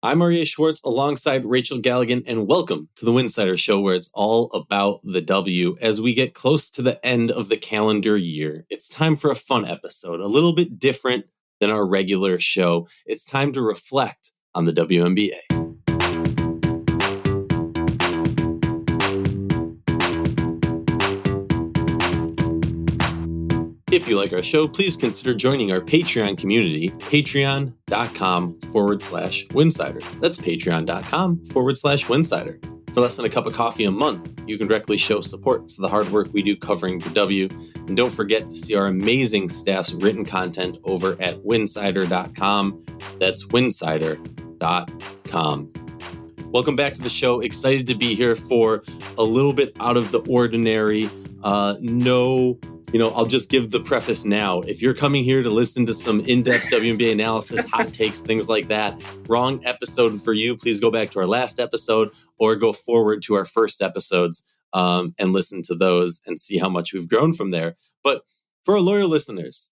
I'm Maria Schwartz alongside Rachel Galligan, and welcome to the Winsidr Show, where it's all about the W. As we get close to the end of the calendar year, it's time for a fun episode, a little bit different than our regular show. It's time to reflect on the WNBA. If you like our show, please consider joining our Patreon community, patreon.com/Winsidr. That's patreon.com/Winsidr. For less than a cup of coffee a month, you can directly show support for the hard work we do covering the W. And don't forget to see our amazing staff's written content over at winsidr.com. That's winsidr.com. Welcome back to the show. Excited to be here for a little bit out of the ordinary. I'll just give the preface now. If you're coming here to listen to some in-depth WNBA analysis, hot takes, things like that, wrong episode for you. Please go back to our last episode or go forward to our first episodes and listen to those and see how much we've grown from there. But for our loyal listeners,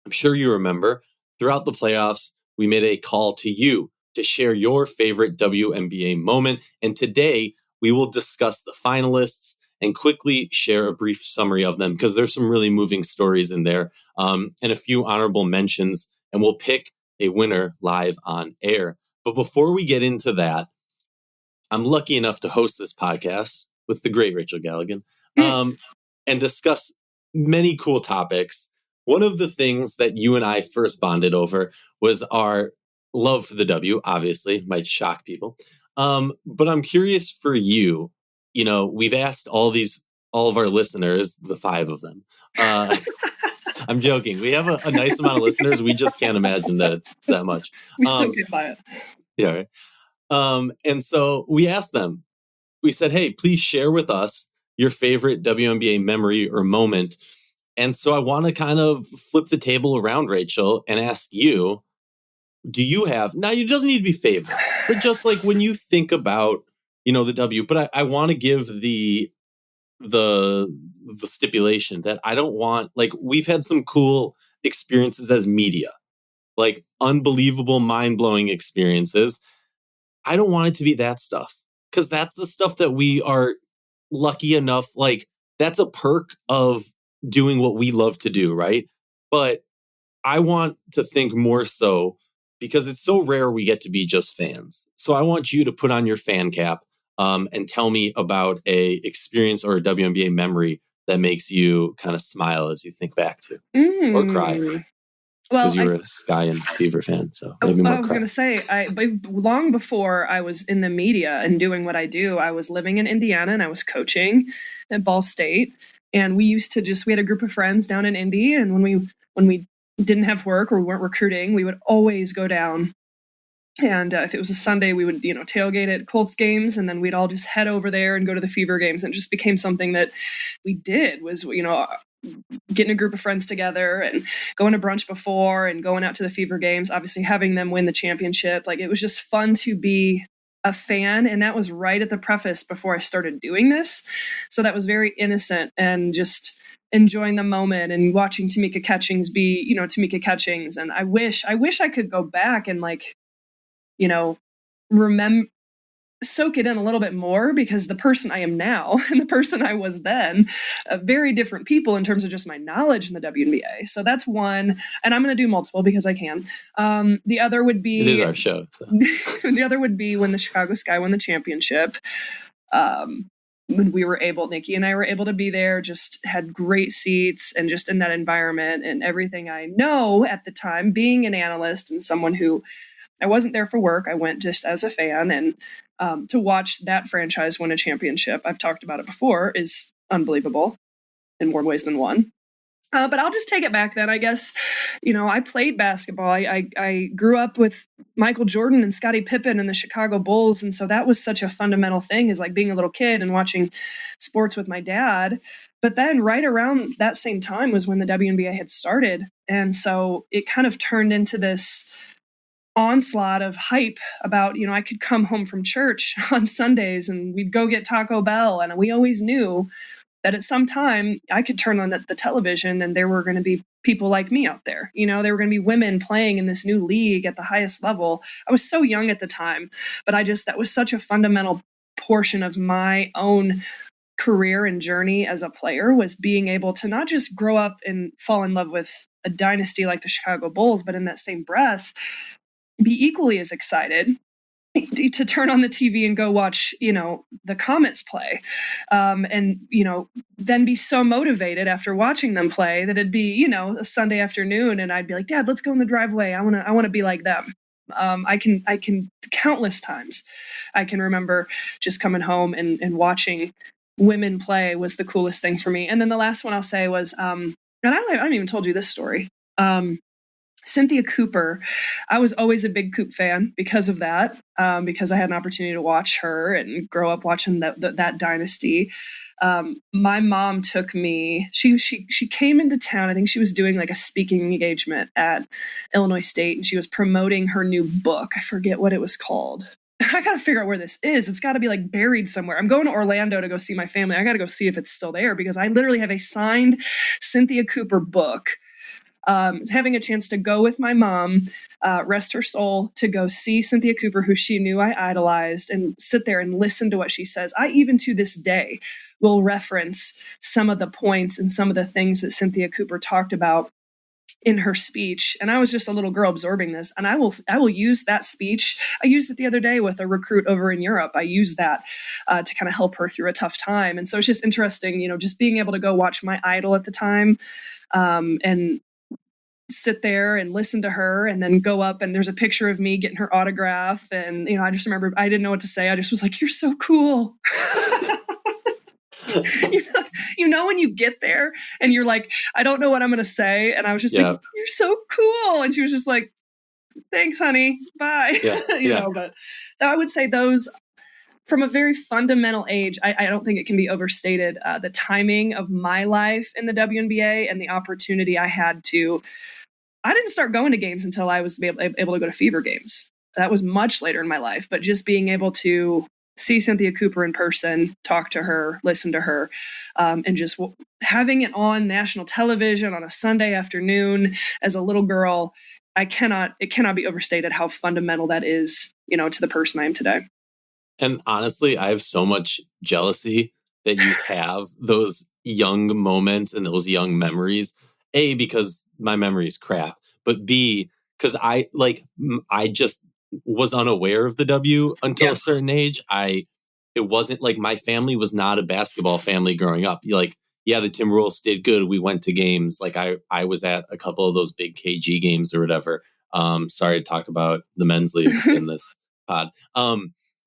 I'm sure you remember throughout the playoffs, we made a call to you to share your favorite WNBA moment. And today we will discuss the finalists and quickly share a brief summary of them because there's some really moving stories in there and a few honorable mentions, and we'll pick a winner live on air. But before we get into that, I'm lucky enough to host this podcast with the great Rachel Galligan and discuss many cool topics. One of the things that you and I first bonded over was our love for the W, obviously, might shock people. But I'm curious for you. You know, we've asked all of our listeners, the 5 of them. I'm joking. We have a nice amount of listeners. We just can't imagine that it's that much. We still get by it. Yeah. Right. And so we asked them, we said, hey, please share with us your favorite WNBA memory or moment. And so I want to kind of flip the table around, Rachel, and ask you, do you have, now it doesn't need to be favorite, but just like when you think about, the W, but I want to give the stipulation that I don't want, like, we've had some cool experiences as media, like unbelievable, mind-blowing experiences. I don't want it to be that stuff because that's the stuff that we are lucky enough, like that's a perk of doing what we love to do, right? But I want to think more so because it's so rare we get to be just fans. So I want you to put on your fan cap and tell me about a experience or a WNBA memory that makes you kind of smile as you think back to or cry. Because you were a Sky and Fever fan, so maybe more. I was going to say, long before I was in the media and doing what I do, I was living in Indiana and I was coaching at Ball State. And we used to we had a group of friends down in Indy, and when we didn't have work or we weren't recruiting, we would always go down. And if it was a Sunday, we would, tailgate at Colts games, and then we'd all just head over there and go to the Fever games. And it just became something that we did was, getting a group of friends together and going to brunch before and going out to the Fever games, obviously having them win the championship. Like, it was just fun to be a fan. And that was right at the preface before I started doing this. So that was very innocent and just enjoying the moment and watching Tamika Catchings be, Tamika Catchings. And I wish I could go back and soak it in a little bit more, because the person I am now and the person I was then are very different people in terms of just my knowledge in the WNBA. So that's one, and I'm going to do multiple because I can. The other would be, it is our show. So. The other would be when the Chicago Sky won the championship. When we were able, Nikki and I were able to be there, just had great seats and just in that environment and everything I know at the time, being an analyst and someone who I wasn't there for work. I went just as a fan, and to watch that franchise win a championship, I've talked about it before, is unbelievable in more ways than one. But I'll just take it back then, I guess. I played basketball. I grew up with Michael Jordan and Scottie Pippen and the Chicago Bulls. And so that was such a fundamental thing, is like being a little kid and watching sports with my dad. But then right around that same time was when the WNBA had started. And so it kind of turned into this onslaught of hype about, I could come home from church on Sundays and we'd go get Taco Bell. And we always knew that at some time I could turn on the television and there were going to be people like me out there. You know, there were going to be women playing in this new league at the highest level. I was so young at the time, but that was such a fundamental portion of my own career and journey as a player, was being able to not just grow up and fall in love with a dynasty like the Chicago Bulls, but in that same breath, be equally as excited to turn on the TV and go watch, the Comets play. And, then be so motivated after watching them play that it'd be, a Sunday afternoon and I'd be like, Dad, let's go in the driveway. I want to be like them. I can countless times I can remember just coming home and watching women play was the coolest thing for me. And then the last one I'll say was, and I haven't even told you this story. Cynthia Cooper, I was always a big Coop fan because of that, because I had an opportunity to watch her and grow up watching that dynasty. My mom took me, she came into town. I think she was doing like a speaking engagement at Illinois State, and she was promoting her new book. I forget what it was called. I got to figure out where this is. It's got to be like buried somewhere. I'm going to Orlando to go see my family. I got to go see if it's still there, because I literally have a signed Cynthia Cooper book. Having a chance to go with my mom, rest her soul, to go see Cynthia Cooper, who she knew I idolized, and sit there and listen to what she says. I even to this day will reference some of the points and some of the things that Cynthia Cooper talked about in her speech. And I was just a little girl absorbing this. And I will use that speech. I used it the other day with a recruit over in Europe. I used that to kind of help her through a tough time. And so it's just interesting, just being able to go watch my idol at the time, and sit there and listen to her, and then go up and there's a picture of me getting her autograph. And, I just remember I didn't know what to say. I just was like, you're so cool. When you get there and you're like, I don't know what I'm going to say. And I was just like, you're so cool. And she was just like, thanks, honey. Bye. But I would say those, from a very fundamental age, I don't think it can be overstated, the timing of my life in the WNBA and the opportunity I had to. I didn't start going to games until I was able to go to Fever games. That was much later in my life, but just being able to see Cynthia Cooper in person, talk to her, listen to her, and just having it on national television on a Sunday afternoon as a little girl, it cannot be overstated how fundamental that is, to the person I am today. And honestly, I have so much jealousy that you have those young moments and those young memories. A, because my memory is crap, but B, because I just was unaware of the W until a certain age. It wasn't like my family was not a basketball family growing up. The Timberwolves did good. We went to games. Like I was at a couple of those big KG games or whatever. Sorry to talk about the men's league in this pod. But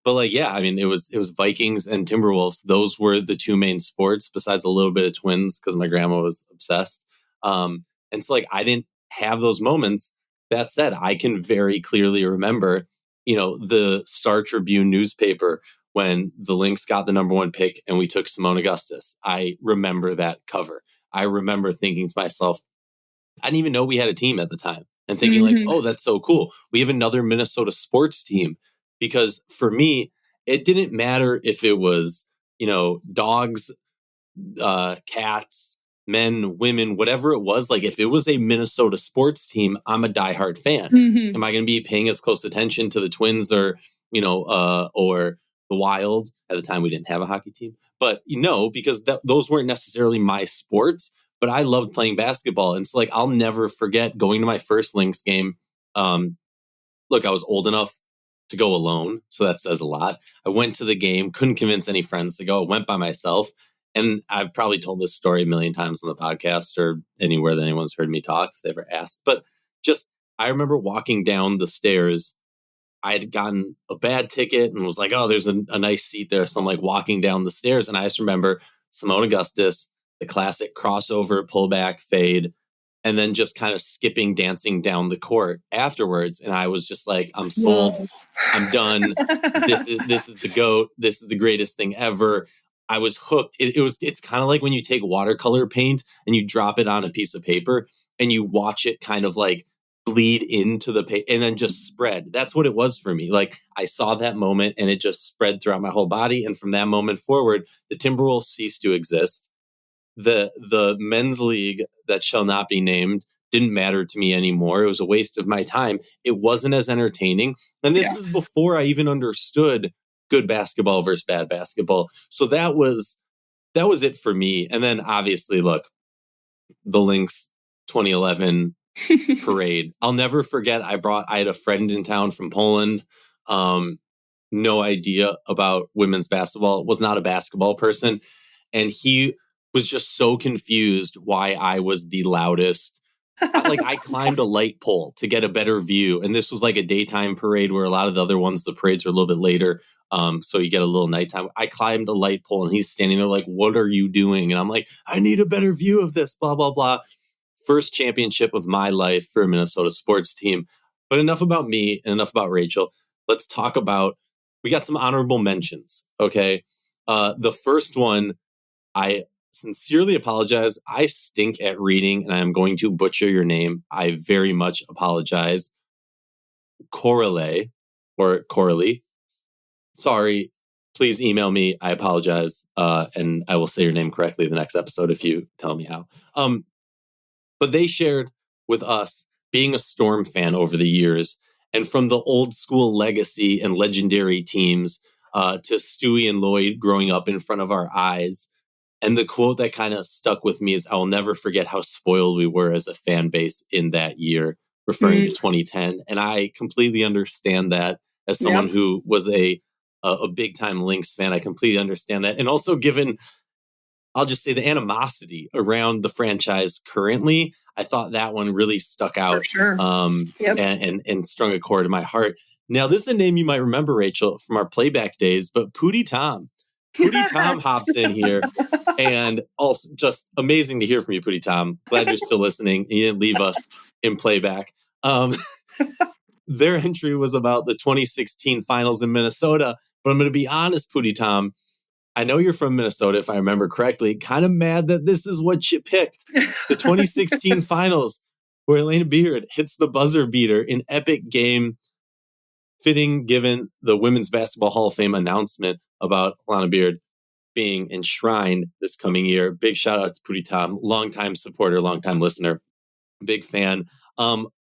it was Vikings and Timberwolves. Those were the two main sports, besides a little bit of Twins, because my grandma was obsessed. And so I didn't have those moments. That said, I can very clearly remember, the Star Tribune newspaper when the Lynx got the number 1 pick and we took Simone Augustus. I remember that cover. I remember thinking to myself, I didn't even know we had a team at the time, and thinking oh, that's so cool. We have another Minnesota sports team. Because for me, it didn't matter if it was, dogs, cats, men, women, whatever it was. Like if it was a Minnesota sports team, I'm a diehard fan. Mm-hmm. Am I going to be paying as close attention to the Twins or the Wild? At the time, we didn't have a hockey team. But because those weren't necessarily my sports, but I loved playing basketball. And so I'll never forget going to my first Lynx game. Look, I was old enough to go alone, so that says a lot. I went to the game, couldn't convince any friends to go. I went by myself, and I've probably told this story a million times on the podcast or anywhere that anyone's heard me talk if they ever asked. But I remember walking down the stairs. I had gotten a bad ticket and was like, oh, there's a nice seat there. So I'm walking down the stairs, and I just remember Simone Augustus, the classic crossover, pullback, fade, and then just kind of skipping, dancing down the court afterwards. And I was just like, I'm sold. Whoa. I'm done. This is the GOAT. This is the greatest thing ever. I was hooked. It's kind of like when you take watercolor paint and you drop it on a piece of paper and you watch it kind of bleed into the paper and then just spread. That's what it was for me. I saw that moment and it just spread throughout my whole body. And from that moment forward, the Timberwolves ceased to exist. the men's league that shall not be named didn't matter to me anymore. It was a waste of my time. It wasn't as entertaining. And this is before I even understood good basketball versus bad basketball. So that was it for me. And then obviously, look, the Lynx 2011 parade. I'll never forget. I had a friend in town from Poland. No idea about women's basketball, was not a basketball person. And he was just so confused why I was the loudest. Like, I climbed a light pole to get a better view. And this was like a daytime parade where a lot of the other ones, the parades are a little bit later. So you get a little nighttime. I climbed a light pole and he's standing there like, what are you doing? And I'm like, I need a better view of this, blah, blah, blah. First championship of my life for a Minnesota sports team. But enough about me and enough about Rachel. Let's talk about, we got some honorable mentions. Okay. The first one, I sincerely apologize. I stink at reading and I'm going to butcher your name. I very much apologize. Coralie. Sorry. Please email me. I apologize. And I will say your name correctly the next episode if you tell me how. But they shared with us being a Storm fan over the years, and from the old school legacy and legendary teams to Stewie and Lloyd growing up in front of our eyes. And the quote that kind of stuck with me is, I will never forget how spoiled we were as a fan base in that year, referring to 2010. And I completely understand that as someone who was a big time Lynx fan. I completely understand that. And also given, I'll just say, the animosity around the franchise currently, I thought that one really stuck out. For sure. And strung a chord in my heart. Now, this is a name you might remember, Rachel, from our playback days, but Pootie Tom. Pootie Tom hops in here, and also just amazing to hear from you, Pootie Tom. Glad you're still listening and you didn't leave us in playback. Their entry was about the 2016 finals in Minnesota, but I'm going to be honest, Pootie Tom, I know you're from Minnesota, if I remember correctly. Kind of mad that this is what you picked. The 2016 finals, where Elena Beard hits the buzzer beater in epic game, fitting given the Women's Basketball Hall of Fame announcement about Elena Beard being enshrined this coming year. Big shout out to Pootie Tom, longtime supporter, longtime listener, big fan.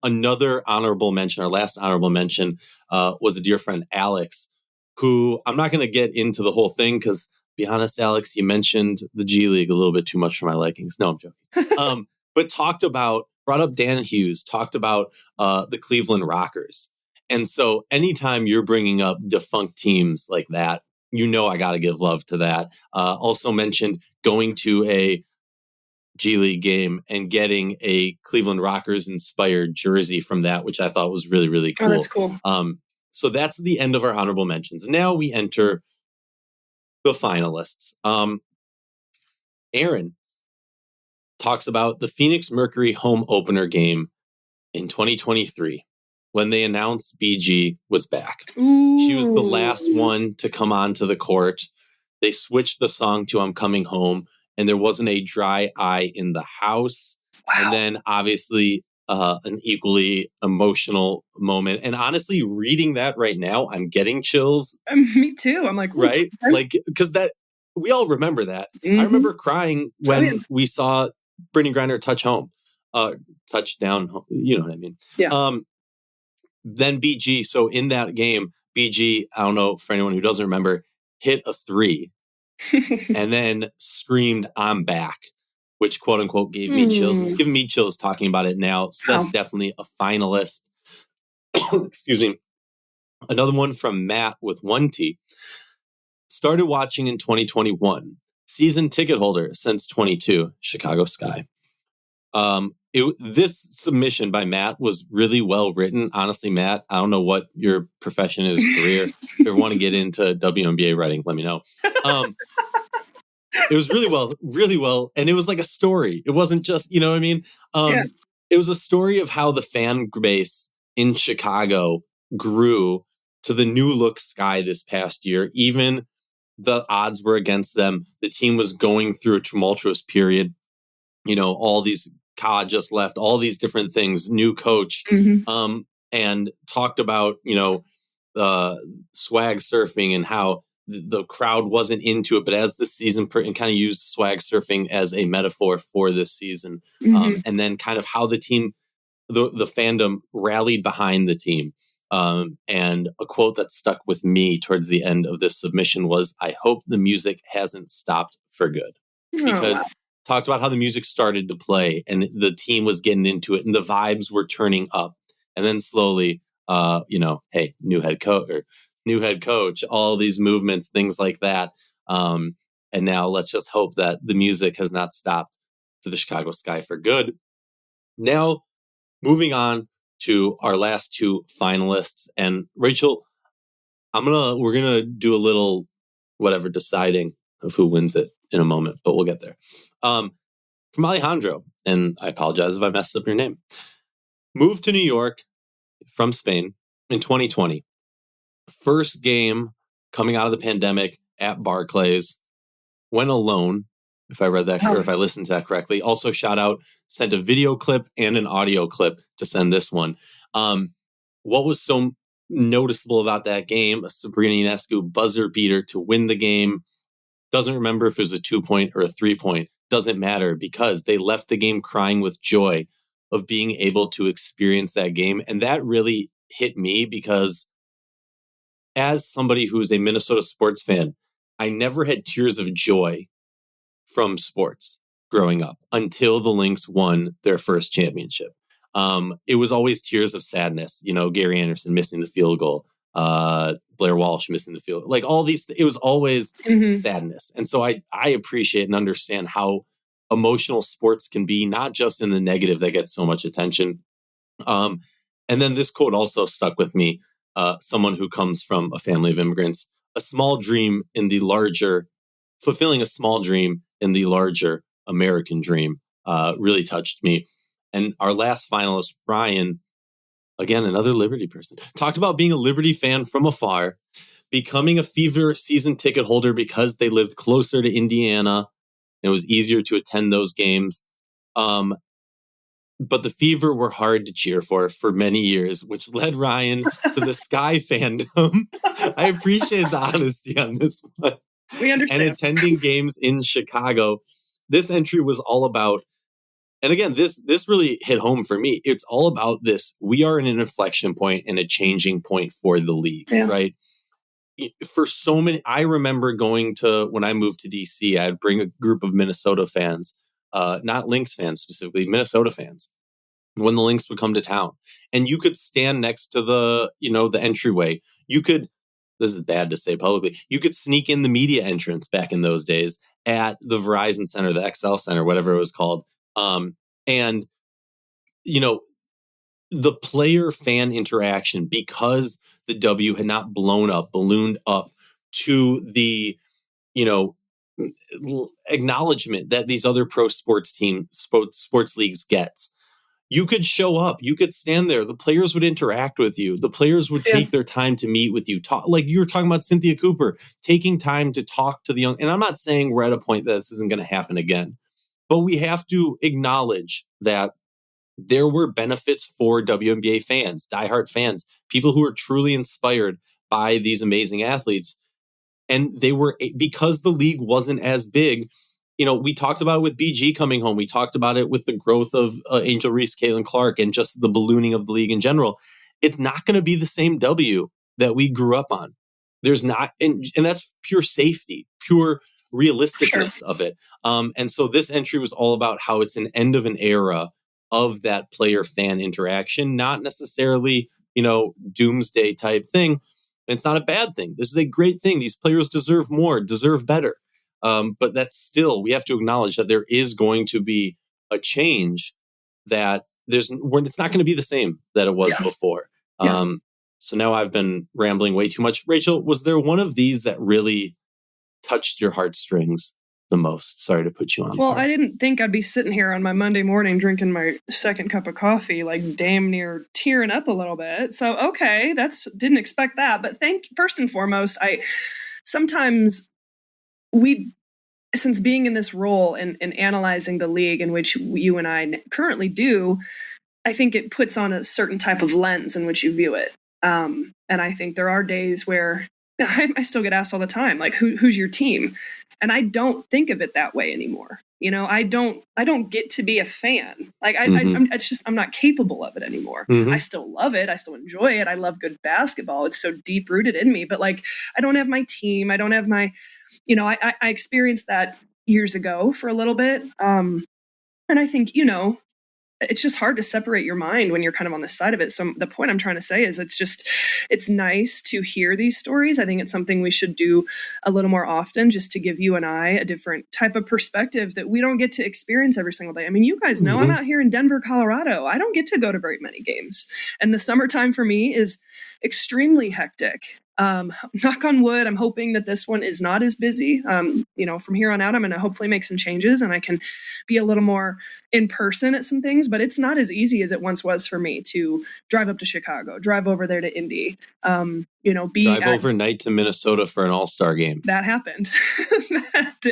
Another honorable mention, our last honorable mention, was a dear friend, Alex, who I'm not going to get into the whole thing because, be honest, Alex, you mentioned the G League a little bit too much for my likings. No, I'm joking. But brought up Dan Hughes, talked about the Cleveland Rockers. And so anytime you're bringing up defunct teams like that, you know I got to give love to that. Also mentioned going to a G League game and getting a Cleveland Rockers inspired jersey from that, which I thought was really, really cool. Oh, that's cool. So that's the end of our honorable mentions. Now we enter the finalists. Aaron talks about the Phoenix Mercury home opener game in 2023 when they announced BG was back. Ooh. She was the last one to come onto the court. They switched the song to I'm Coming Home, and there wasn't a dry eye in the house. Wow. And then obviously an equally emotional moment. And honestly, reading that right now, I'm getting chills. Me too. I'm like, right? Okay. Like, because that, we all remember that. I remember crying when we saw Brittany Griner touch down. You know what I mean? Yeah. Then BG. So in that game, BG, I don't know, for anyone who doesn't remember, hit a 3 and then screamed, I'm back, which quote unquote gave me chills. It's giving me chills talking about it now. So that's definitely a finalist. Excuse me. Another one from Matt with 1T. Started watching in 2021. Season ticket holder since 22. Chicago Sky. This submission by Matt was really well written. Honestly, Matt, I don't know what your profession is, career. If you ever want to get into WNBA writing, let me know. It was really well. And it was like a story. It wasn't just, you know what I mean? It was a story of how the fan base in Chicago grew to the new look Sky this past year. Even the odds were against them. The team was going through a tumultuous period. You know, all these Ka just left, all these different things, new coach, and talked about, swag surfing and how the crowd wasn't into it, but as the season and kind of used swag surfing as a metaphor for this season. And then kind of how the team, the fandom rallied behind the team. And a quote that stuck with me towards the end of this submission was, "I hope the music hasn't stopped for good." Because talked about how the music started to play and the team was getting into it and the vibes were turning up. And then slowly, hey, new head coach, all these movements, things like that. And now let's just hope that the music has not stopped for the Chicago Sky for good. Now, moving on to our last two finalists. And Rachel, we're gonna do a little deciding of who wins it in a moment, but we'll get there. From Alejandro, and I apologize if I messed up your name. Moved to New York from Spain in 2020. First game coming out of the pandemic at Barclays. Went alone, if I read that or if I listened to that correctly. Also, sent a video clip and an audio clip to send this one. What was so noticeable about that game? A Sabrina Ionescu buzzer beater to win the game. Doesn't remember if it was a 2-point or a 3-point. Doesn't matter because they left the game crying with joy of being able to experience that game. And that really hit me because as somebody who's a Minnesota sports fan, I never had tears of joy from sports growing up until the Lynx won their first championship. It was always tears of sadness. Gary Anderson missing the field goal, Blair Walsh missing the field, like all these. It was always sadness, and so I appreciate and understand how emotional sports can be, not just in the negative that gets so much attention. And then this quote also stuck with me. Someone who comes from a family of immigrants, fulfilling a small dream in the larger American dream, really touched me. And our last finalist, Ryan, again, another Liberty person, talked about being a Liberty fan from afar, becoming a Fever season ticket holder because they lived closer to Indiana. And it was easier to attend those games. But the Fever were hard to cheer for many years, which led Ryan to the Sky fandom. I appreciate the honesty on this one. We understand. And attending games in Chicago. This entry was all about, and again, this really hit home for me. It's all about this. We are in an inflection point and a changing point for the league, right? For so many, I remember when I moved to DC, I'd bring a group of Minnesota fans, not Lynx fans specifically, Minnesota fans, when the Lynx would come to town. And you could stand next to the entryway. This is bad to say publicly, you could sneak in the media entrance back in those days at the Verizon Center, the XL Center, whatever it was called. And the player fan interaction, because the W had not ballooned up to the, acknowledgement that these other pro sports leagues gets. You could show up, you could stand there. The players would interact with you. The players would take their time to meet with you. Talk, like you were talking about Cynthia Cooper, taking time to talk to the young. And I'm not saying we're at a point that this isn't going to happen again, but we have to acknowledge that there were benefits for WNBA fans, diehard fans, people who were truly inspired by these amazing athletes. And they were, because the league wasn't as big. We talked about it with BG coming home. We talked about it with the growth of Angel Reese, Caitlin Clark, and just the ballooning of the league in general. It's not going to be the same W that we grew up on. There's not, and that's pure safety, pure realisticness of it. And so this entry was all about how it's an end of an era of that player fan interaction, not necessarily, doomsday type thing. And it's not a bad thing. This is a great thing. These players deserve more, deserve better. But that's still, we have to acknowledge that there is going to be a change that it's not going to be the same that it was before. So now I've been rambling way too much. Rachel, was there one of these that really touched your heartstrings the most? Sorry to put you on. Well, I didn't think I'd be sitting here on my Monday morning drinking my second cup of coffee, like damn near tearing up a little bit. So, okay, didn't expect that. But first and foremost, sometimes since being in this role and analyzing the league in which you and I currently do, I think it puts on a certain type of lens in which you view it. And I think there are days where I still get asked all the time, like, who's your team? And I don't think of it that way anymore. I don't get to be a fan. Like I'm not capable of it anymore. I still love it. I still enjoy it. I love good basketball. It's so deep rooted in me, but like, I don't have my team. I don't have my, I experienced that years ago for a little bit. And I think, it's just hard to separate your mind when you're kind of on the side of it. So the point I'm trying to say is it's nice to hear these stories. I think it's something we should do a little more often, just to give you and I a different type of perspective that we don't get to experience every single day. I mean, you guys know I'm out here in Denver, Colorado. I don't get to go to very many games. And the summertime for me is extremely hectic. Knock on wood, I'm hoping that this one is not as busy. From here on out, I'm going to hopefully make some changes and I can be a little more in person at some things, but it's not as easy as it once was for me to drive up to Chicago, drive over there to Indy, drive overnight to Minnesota for an all-star game. That happened.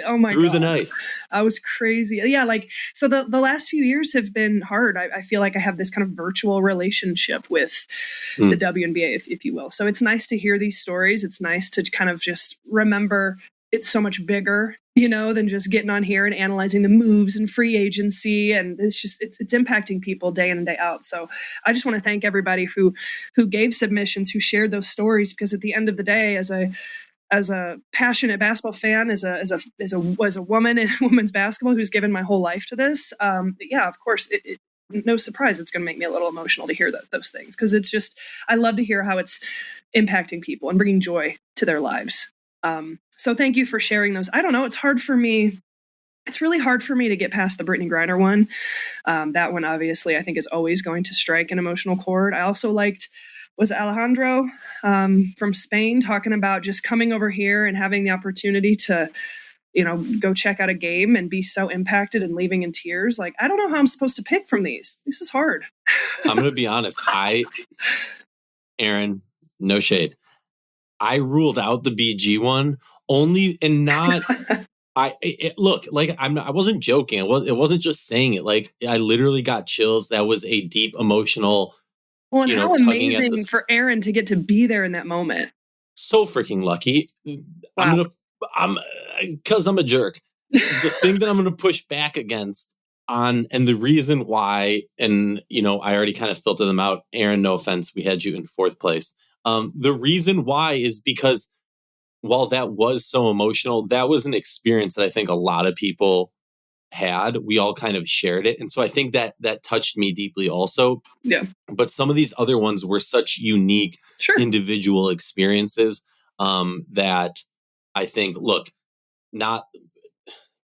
Oh my God. Through the night. I was crazy. Yeah. So the last few years have been hard. I feel like I have this kind of virtual relationship with the WNBA, if you will. So it's nice to hear these stories. It's nice to kind of just remember it's so much bigger, than just getting on here and analyzing the moves and free agency. And it's impacting people day in and day out. So I just want to thank everybody who gave submissions, who shared those stories, because at the end of the day, as a passionate basketball fan, as a woman in women's basketball who's given my whole life to this, of course, it no surprise it's going to make me a little emotional to hear those things, because it's just, I love to hear how it's impacting people and bringing joy to their lives. So thank you for sharing those. I don't know, it's hard for me. It's really hard for me to get past the Brittany Griner one. That one, obviously, I think is always going to strike an emotional chord. I also liked, was Alejandro from Spain, talking about just coming over here and having the opportunity to, go check out a game and be so impacted and leaving in tears. Like, I don't know how I'm supposed to pick from these. This is hard. I'm going to be honest. Aaron, no shade. I ruled out the BG one only, and not. I wasn't joking. It wasn't just saying it. Like, I literally got chills. That was a deep emotional. Well, and how amazing for Aaron to get to be there in that moment. So freaking lucky. Wow. Because I'm a jerk. The thing that I'm going to push back against and the reason why, and I already kind of filtered them out. Aaron, no offense, we had you in fourth place. The reason why is because while that was so emotional, that was an experience that I think a lot of people had. We all kind of shared it. And so I think that touched me deeply also. Yeah. But some of these other ones were such unique individual experiences that I think,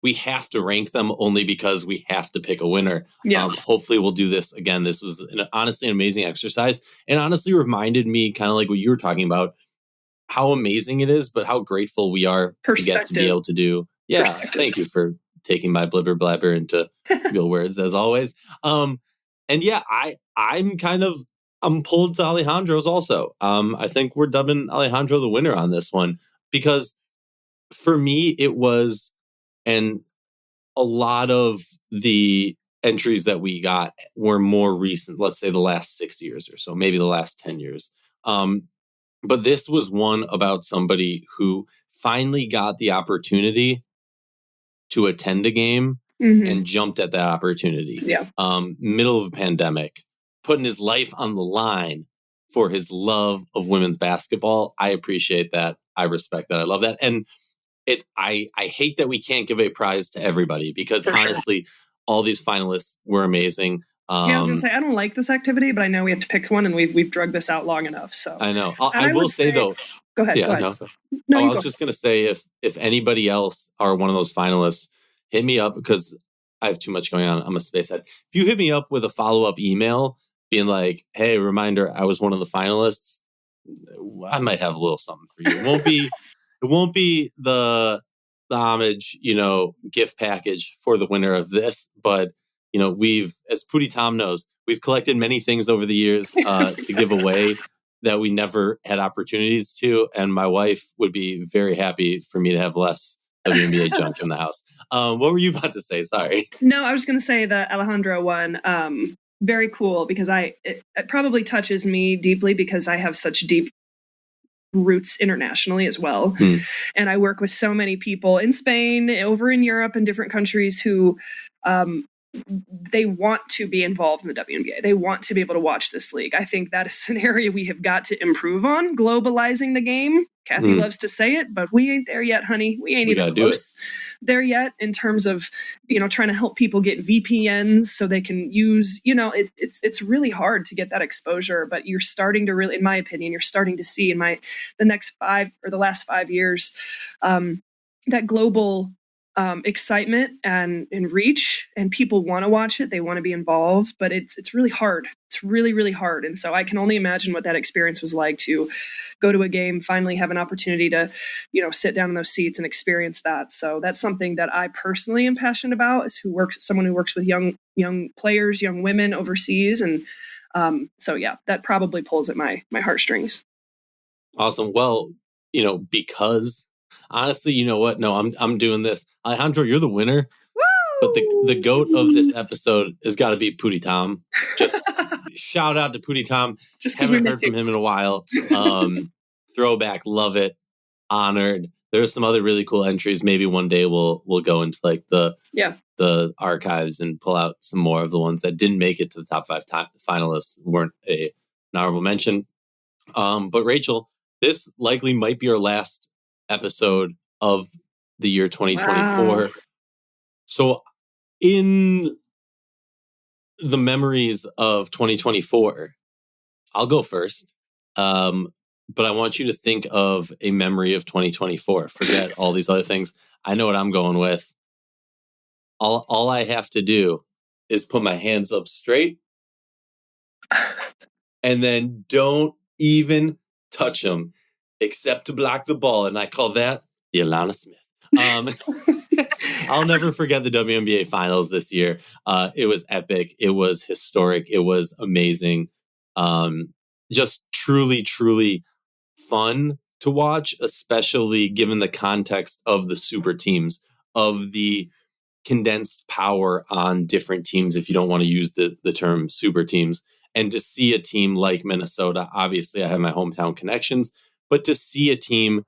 we have to rank them only because we have to pick a winner. Yeah. Hopefully we'll do this again. This was honestly an amazing exercise, and honestly reminded me, kind of like what you were talking about, how amazing it is, but how grateful we are to get to be able to do. Yeah. Thank you for taking my blibber blabber into real words, as always. And yeah, I'm pulled to Alejandro's also. I think we're dubbing Alejandro the winner on this one, because for me, it was, and a lot of the entries that we got were more recent, let's say the last 6 years or so, maybe the last 10 years. But this was one about somebody who finally got the opportunity to attend a game and jumped at that opportunity. Yeah. Middle of a pandemic, putting his life on the line for his love of women's basketball. I appreciate that. I respect that. I love that. And I hate that we can't give a prize to everybody, because honestly, all these finalists were amazing. I was going to say, I don't like this activity, but I know we have to pick one, and we've drugged this out long enough. So I know. I will say though. Go ahead. Yeah, go ahead. No, I was just going to say, if anybody else are one of those finalists, hit me up, because I have too much going on. I'm a spacehead. If you hit me up with a follow-up email being like, "Hey, reminder, I was one of the finalists," I might have a little something for you. It won't be the homage, gift package for the winner of this, but we've, as Pootie Tom knows, we've collected many things over the years to give away that we never had opportunities to, and my wife would be very happy for me to have less WNBA junk in the house. What were you about to say? Sorry. No, I was going to say the Alejandro one. Very cool, because it probably touches me deeply, because I have such deep roots internationally as well. Hmm. And I work with so many people in Spain, over in Europe, and different countries who they want to be involved in the WNBA. They want to be able to watch this league. I think that is an area we have got to improve on, globalizing the game. Kathy loves to say it, but we ain't there yet, honey. We ain't even close there yet in terms of, trying to help people get VPNs so they can use, it's really hard to get that exposure, but you're starting to really, in my opinion, you're starting to see in the last 5 years, that global excitement and reach, and people want to watch it. They want to be involved, but it's really hard. It's really, really hard. And so I can only imagine what that experience was like to go to a game, finally have an opportunity to, sit down in those seats and experience that. So that's something that I personally am passionate about, is someone who works with young players, young women overseas. And so yeah, that probably pulls at my heartstrings. Awesome. Well, because honestly, you know what? No, I'm doing this. Alejandro, you're the winner. Woo! But the GOAT of this episode has got to be Pootie Tom. Just shout out to Pootie Tom. Just because haven't heard from him in a while. Throwback, love it. Honored. There are some other really cool entries. Maybe one day we'll go into like the archives and pull out some more of the ones that didn't make it to the top 5 finalists, weren't an honorable mention. But Rachel, this likely might be our last episode of the year 2024. Wow. So in the memories of 2024, I'll go first. But I want you to think of a memory of 2024. Forget all these other things. I know what I'm going with. All I have to do is put my hands up straight and then don't even touch them except to block the ball. And I call that the Alana Smith. I'll never forget the WNBA finals this year. It was epic. It was historic. It was amazing. Just truly, truly fun to watch, especially given the context of the super teams, of the condensed power on different teams, if you don't want to use the term super teams. And to see a team like Minnesota, obviously I have my hometown connections, but to see a team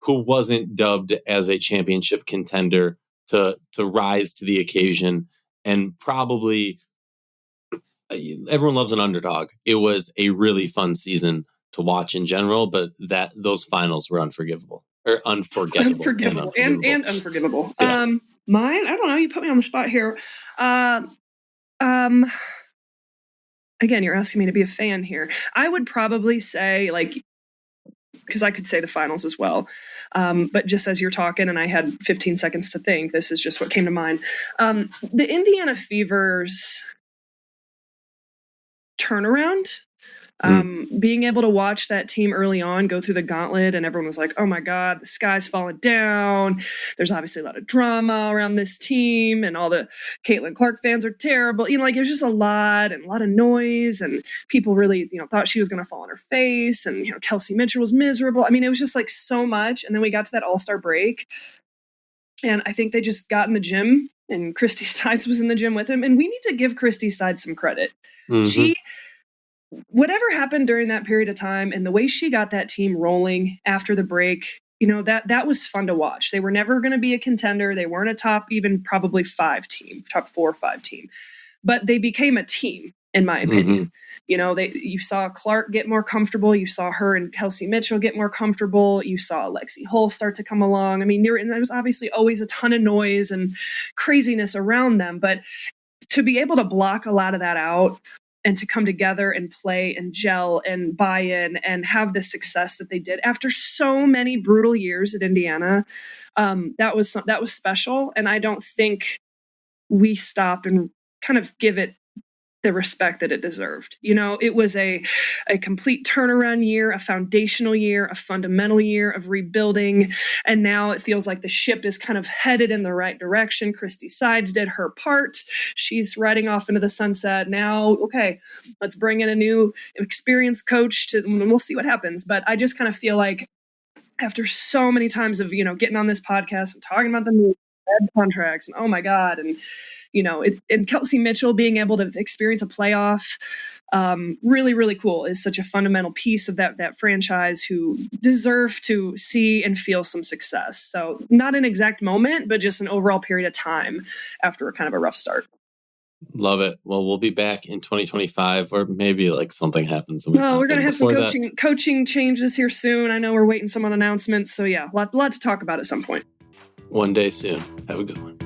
who wasn't dubbed as a championship contender to rise to the occasion, and probably everyone loves an underdog. It was a really fun season to watch in general, but those finals were unforgivable or unforgettable. And unforgivable. Yeah. Mine, I don't know. You put me on the spot here. Again, you're asking me to be a fan here. I would probably say, because I could say the finals as well. But just as you're talking and I had 15 seconds to think, this is just what came to mind. The Indiana Fever's turnaround, being able to watch that team early on go through the gauntlet, and everyone was like, oh my God, the sky's falling down. There's obviously a lot of drama around this team, and all the Caitlin Clark fans are terrible. It was just a lot of noise, and people really, thought she was going to fall on her face, and, Kelsey Mitchell was miserable. I mean, it was just like so much. And then we got to that All-Star break, and I think they just got in the gym, and Christy Sides was in the gym with him. And we need to give Christy Sides some credit. Mm-hmm. Whatever happened during that period of time and the way she got that team rolling after the break, that was fun to watch. They were never going to be a contender. They weren't a top, even probably 5 team, top 4 or 5 team, but they became a team, in my opinion. Mm-hmm. You saw Clark get more comfortable. You saw her and Kelsey Mitchell get more comfortable. You saw Lexi Hull start to come along. I mean, there was obviously always a ton of noise and craziness around them, but to be able to block a lot of that out and to come together and play and gel and buy in and have the success that they did after so many brutal years at Indiana, that was special. And I don't think we stop and kind of give it the respect that it deserved. It was a complete turnaround year, a foundational year, a fundamental year of rebuilding. And now it feels like the ship is kind of headed in the right direction. Christy Sides did her part. She's riding off into the sunset. Now, okay, let's bring in a new experienced coach and we'll see what happens. But I just kind of feel like after so many times of, getting on this podcast and talking about the movie, bad contracts, and oh my God. And, and Kelsey Mitchell being able to experience a playoff, really, really cool, is such a fundamental piece of that franchise who deserve to see and feel some success. So not an exact moment, but just an overall period of time after a kind of a rough start. Love it. Well, we'll be back in 2025, or maybe like something happens. Well, we're going to have some coaching changes here soon. I know we're waiting some on announcements. So yeah, lot to talk about at some point. One day soon. Have a good one.